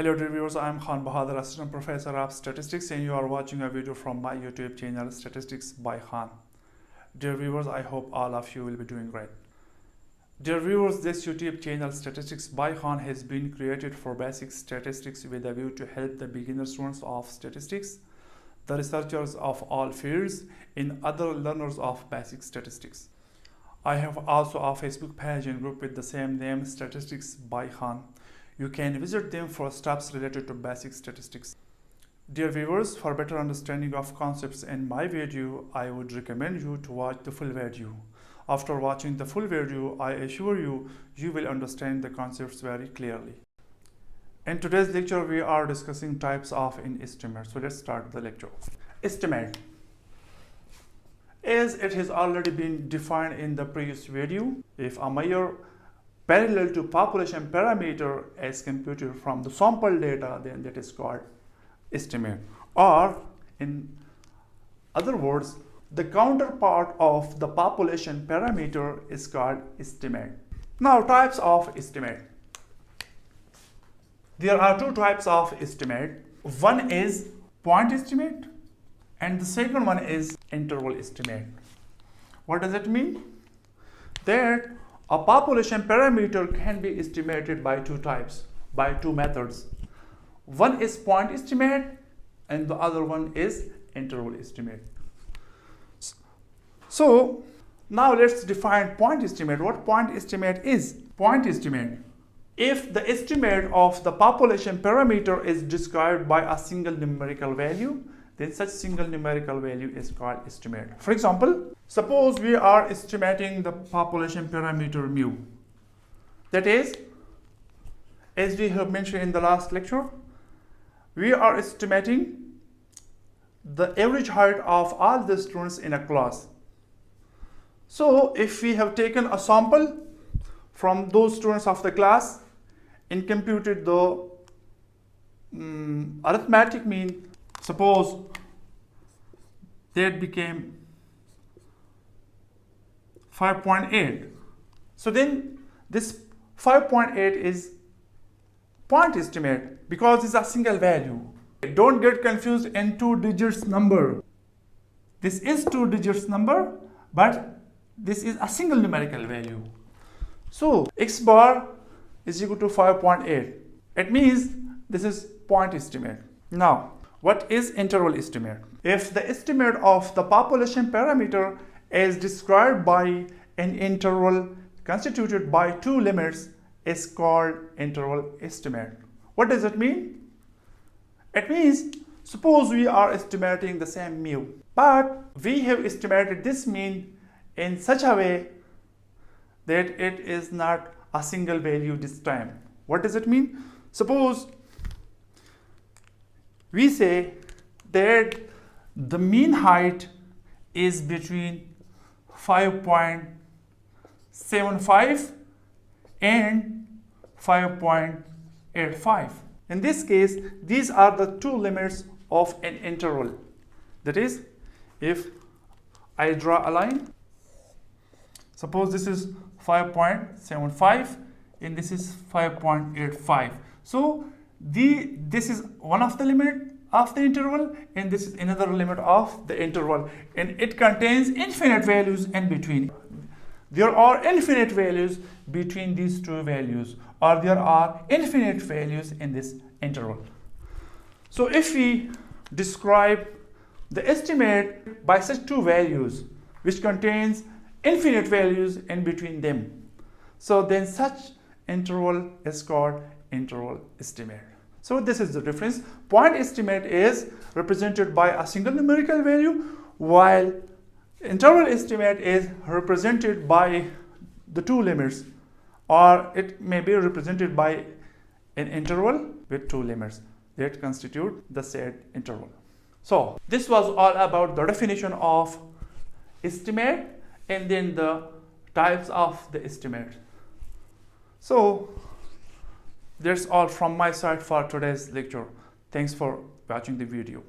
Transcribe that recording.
Hello dear viewers, I am Khan Bahadur, Assistant Professor of Statistics, and you are watching a video from my YouTube channel Statistics by Khan. Dear viewers, I hope all of you will be doing great. Dear viewers, this YouTube channel Statistics by Khan has been created for basic statistics with a view to help the beginner students of statistics, the researchers of all fields, and other learners of basic statistics. I have also a Facebook page and group with the same name, Statistics by Khan. You can visit them for steps related to basic statistics. Dear viewers, for better understanding of concepts in my video, I would recommend you to watch the full video. After watching the full video, I assure you, you will understand the concepts very clearly. In today's lecture, we are discussing types of an estimate. So let's start the lecture. Estimate. As it has already been defined in the previous video, if a measure parallel to population parameter is computed from the sample data, then that is called estimate. Or in other words, the counterpart of the population parameter is called estimate. Now, types of estimate. There are two types of estimate. One is point estimate and the second one is interval estimate. What does it mean? That a population parameter can be estimated by two methods. One is point estimate and the other one is interval estimate. So now let's define point estimate. What point estimate is? Point estimate. If the estimate of the population parameter is described by a single numerical value, then such single numerical value is called estimate. For example, suppose we are estimating the population parameter mu. That is, as we have mentioned in the last lecture, we are estimating the average height of all the students in a class. So if we have taken a sample from those students of the class and computed the arithmetic mean, suppose that became 5.8. So then this 5.8 is point estimate because it's a single value. Don't get confused in two digits number. This is two digits number, but this is a single numerical value. So x bar is equal to 5.8. It means this is point estimate. Now, what is interval estimate? If the estimate of the population parameter is described by an interval constituted by two limits is called interval estimate. What does it mean? It means suppose we are estimating the same mu, but we have estimated this mean in such a way that it is not a single value this time. What does it mean? Suppose we say that the mean height is between 5.75 and 5.85. In this case, these are the two limits of an interval. That is, if I draw a line, suppose this is 5.75 and this is 5.85. So this is one of the limit of the interval and this is another limit of the interval, and it contains infinite values in between. There are infinite values between these two values, or there are infinite values in this interval. So if we describe the estimate by such two values which contains infinite values in between them, so then such interval is called interval estimate. So this is the difference. Point estimate is represented by a single numerical value, while interval estimate is represented by the two limits, or it may be represented by an interval with two limits that constitute the said interval. So this was all about the definition of estimate and then the types of the estimate. So that's all from my side for today's lecture. Thanks for watching the video.